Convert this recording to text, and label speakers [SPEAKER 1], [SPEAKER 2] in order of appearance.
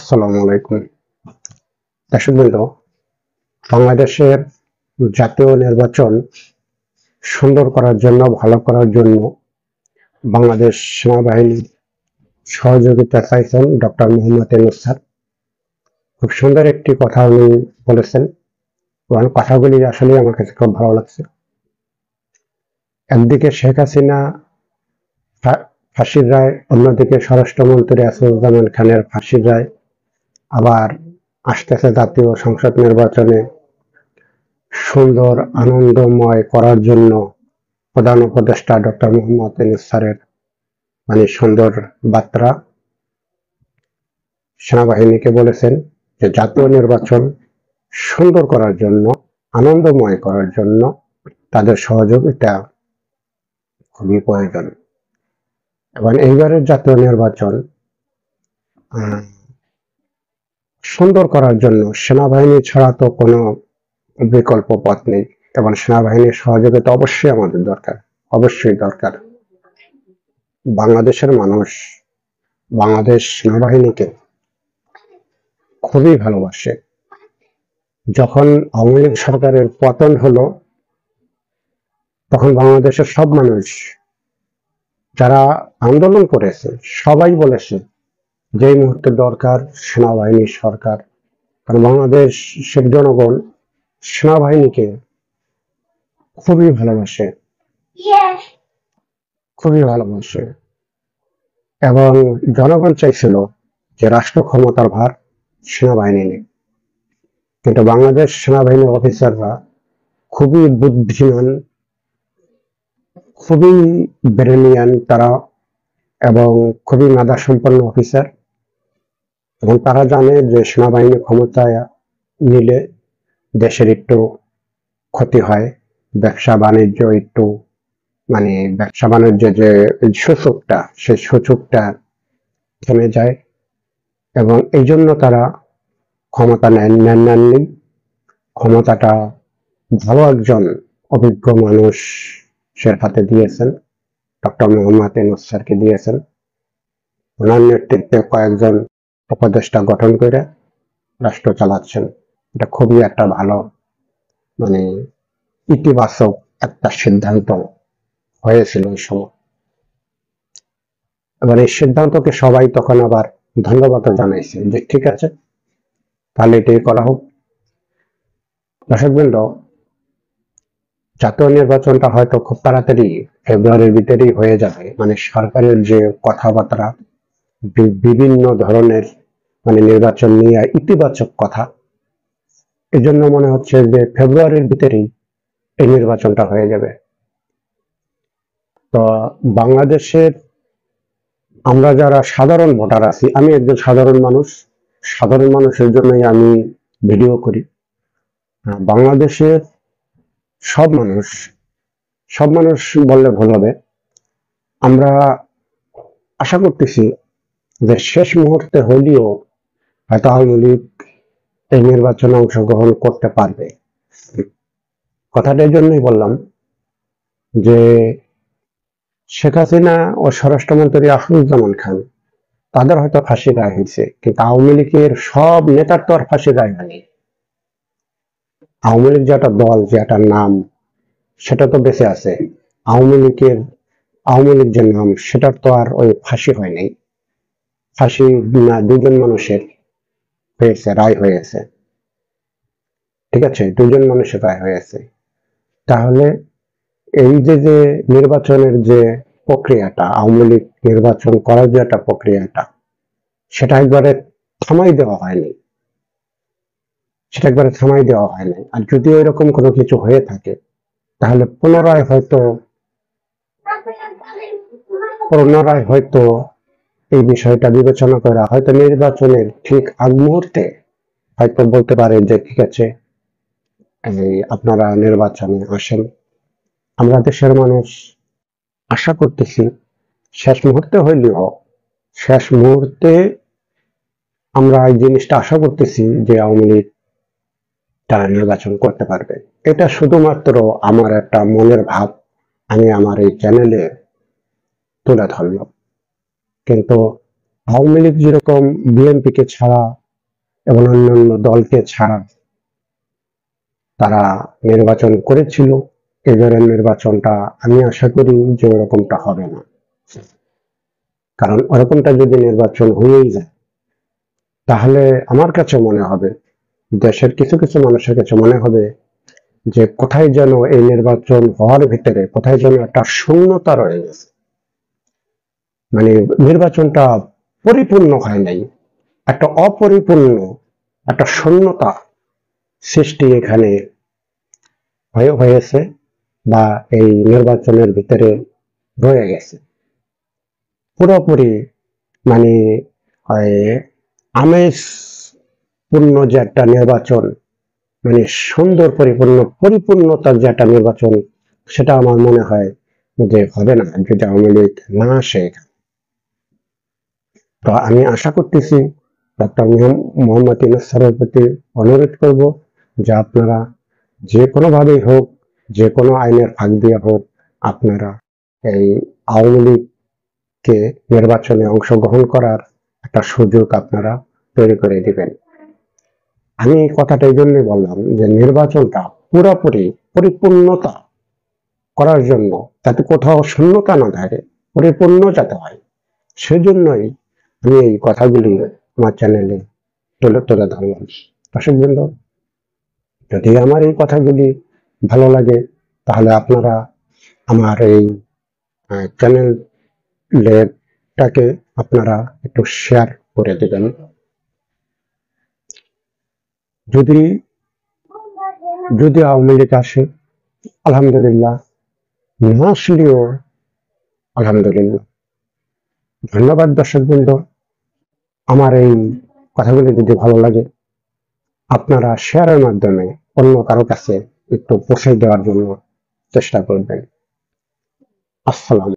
[SPEAKER 1] আসসালামু আলাইকুম। দর্শকবৃন্দ, বাংলাদেশের জাতীয় নির্বাচন সুন্দর করার জন্য, ভালো করার জন্য বাংলাদেশ সেনাবাহিনীর সহযোগিতা চাইছেন ডক্টর মোহাম্মদ ইউনূস স্যার। খুব সুন্দর একটি কথা উনি বলেছেন এবং কথাগুলি আসলে আমার কাছে খুব ভালো লাগছে। একদিকে শেখ হাসিনা ফাঁসির রায়, অন্যদিকে স্বরাষ্ট্রমন্ত্রী আসাদুজ্জামান খানের ফাঁসির রায়, আবার আসতেছে জাতীয় সংসদ নির্বাচনে সুন্দর আনন্দময় করার জন্য প্রধান উপদেষ্টা ডক্টর মোহাম্মদ ইউনূস স্যারের সুন্দর বার্তা সেনাবাহিনীকে বলেছেন যে জাতীয় নির্বাচন সুন্দর করার জন্য, আনন্দময় করার জন্য তাদের সহযোগিতা খুবই প্রয়োজন। এবং এইবারের জাতীয় নির্বাচন সুন্দর করার জন্য সেনাবাহিনী ছাড়া তো কোনো বিকল্প পথ নেই এবং সেনাবাহিনীর সহযোগিতা অবশ্যই আমাদের দরকার, অবশ্যই দরকার। বাংলাদেশের মানুষ বাংলাদেশ সেনাবাহিনীকে খুবই ভালোবাসে। যখন আওয়ামী লীগ সরকারের পতন হলো, তখন বাংলাদেশের সব মানুষ যারা আন্দোলন করেছে সবাই বলেছে যে এই মুহূর্তে দরকার সেনাবাহিনীর সরকার, কারণ বাংলাদেশের জনগণ সেনাবাহিনীকে খুবই ভালোবাসে, খুবই ভালোবাসে। এবং জনগণ চাইছিল যে রাষ্ট্র ক্ষমতার ভার সেনাবাহিনী নেই, কিন্তু বাংলাদেশ সেনাবাহিনীর অফিসাররা খুবই বুদ্ধিমান, খুবই ব্রেলিয়ান তারা, এবং খুবই মেধা সম্পন্ন অফিসার। এবং তারা জানে যে সেনাবাহিনী ক্ষমতায় নিলে দেশের একটু ক্ষতি হয়, ব্যবসা বাণিজ্য একটু ব্যবসা বাণিজ্যের যে সূচকটা, সেই সূচকটা থেমে যায়। এবং এই জন্য তারা ক্ষমতা নেননি। ক্ষমতাটা ভালো একজন অভিজ্ঞ মানুষের হাতে দিয়েছেন, ডক্টর মোহাম্মদ ইউনূস স্যারকে দিয়েছেন। ওনার নেতৃত্বে কয়েকজন উপদেষ্টা গঠন করে রাষ্ট্র চালাচ্ছেন। এটা খুবই একটা ভালো ইতিবাচক একটা সিদ্ধান্ত হয়েছিল ওই সময়। এবার এই সিদ্ধান্তকে সবাই তখন আবার ধন্যবাদ জানাইছে যে ঠিক আছে, তাহলে এটাই করা হোক। দর্শকবৃন্দ, জাতীয় নির্বাচনটা হয়তো খুব তাড়াতাড়ি ফেব্রুয়ারির ভিতরেই হয়ে যাবে। সরকারের যে কথাবার্তা, বিভিন্ন ধরনের নির্বাচন নিয়ে ইতিবাচক কথা, এই জন্য মনে হচ্ছে যে ফেব্রুয়ারির ভিতরেই এই নির্বাচনটা হয়ে যাবে। তো বাংলাদেশের আমরা যারা সাধারণ ভোটার আছি, আমি একজন সাধারণ মানুষ, সাধারণ মানুষের জন্যই আমি ভিডিও করি। বাংলাদেশের সব মানুষ বললে ভুল হবে, আমরা আশা করতেছি যে শেষ মুহূর্তে হলেও হয়তো আওয়ামী লীগ এই নির্বাচনে অংশগ্রহণ করতে পারবে। কথাটা এই জন্যই বললাম যে শেখ হাসিনা ও স্বরাষ্ট্রমন্ত্রী আসাদুজ্জামান খান তাদের হয়তো ফাঁসি রায় হয়েছে, কিন্তু আওয়ামী লীগের সব নেতার তো আর ফাঁসি রায় হয়নি। আওয়ামী লীগ যে একটা দল, যে একটা নাম, সেটা তো বেঁচে আছে। আওয়ামী লীগ যে নাম, সেটার তো আর ওই ফাঁসি হয়নি। ফাঁসি দুজন মানুষের হয়েছে, রায় হয়েছে, ঠিক আছে, দুজন মানুষের রায় হয়েছে। তাহলে এই যে নির্বাচনের যে প্রক্রিয়াটা, আওয়ামী লীগ নির্বাচন করার যে একটা প্রক্রিয়াটা, সেটা একবারে থামাই দেওয়া হয়নি, আর যদি এরকম কোনো কিছু হয়ে থাকে, তাহলে পুনরায় হয়তো এই বিষয়টা বিবেচনা করা হয়তো নির্বাচনের ঠিক আগ মুহূর্তে হয়তো বলতে পারে যে ঠিক আছে, আপনারা নির্বাচনে আসেন। আমরা দেশের মানুষ আশা করতেছি শেষ মুহূর্তে আমরা এই জিনিসটা আশা করতেছি যে আওয়ামী লীগ তারা নির্বাচন করতে পারবে। এটা শুধুমাত্র আমার একটা মনের ভাব, আমি আমার এই চ্যানেলে তুলে ধরলাম। কিন্তু আওয়ামী লীগ যেরকম বিএনপিকে ছাড়া এবং অন্যান্য দলকে ছাড়া তারা নির্বাচন করেছিল, এবারের নির্বাচনটা আমি আশা করি যে ওরকমটা হবে না। কারণ ওরকমটা যদি নির্বাচন হয়েই যায়, তাহলে আমার কাছে মনে হবে, দেশের কিছু কিছু মানুষের কাছে মনে হবে যে কোথায় যেন এই নির্বাচন হওয়ার ভিতরে কোথায় যেন একটা শূন্যতা রয়ে গেছে, মানে নির্বাচনটা পরিপূর্ণ হয় নাই, একটা অপরিপূর্ণ একটা শূন্যতা সৃষ্টি এখানে হয়েছে বা এই নির্বাচনের ভিতরে রয়ে গেছে। পুরোপুরি মানে আমেজ পূর্ণ যে একটা নির্বাচন, মানে সুন্দর পরিপূর্ণতার যে একটা নির্বাচন, সেটা আমার মনে হয় যে হবে না যদি আওয়ামী লীগ না আসে। তো আমি আশা করতেছি ডক্টর মোহাম্মদ ইউনূস স্যারের প্রতি অনুরোধ করব যে আপনারা যে কোনো ভাবেই হোক, যে কোনো আইনের ফাঁক দিয়ে হোক, আপনারা এই আওয়ামী লীগকে নির্বাচনে অংশগ্রহণ করার একটা সুযোগ আপনারা তৈরি করে দিবেন। আমি কথাটা এই জন্যই বললাম যে নির্বাচনটা পুরোপুরি পরিপূর্ণতা করার জন্য, যাতে কোথাও শূন্যতা না থাকে, পরিপূর্ণ যাতে হয়, সেজন্যই আমি এই কথাগুলি আমার চ্যানেলে তুলে ধরলাম। দর্শকবৃন্দ, যদি আমার এই কথাগুলি ভালো লাগে, তাহলে আপনারা আমার এই চ্যানেলটাকে আপনারা একটু শেয়ার করে দেবেন। যদি আওয়ামী লীগ আসে আলহামদুলিল্লাহ, না আসলেও আলহামদুলিল্লাহ। ধন্যবাদ দর্শকবৃন্দ। আমার এই কথাগুলি যদি ভালো লাগে, আপনারা শেয়ারের মাধ্যমে অন্য কারো কাছে একটু পৌঁছে দেওয়ার জন্য চেষ্টা করবেন। আসসালাম।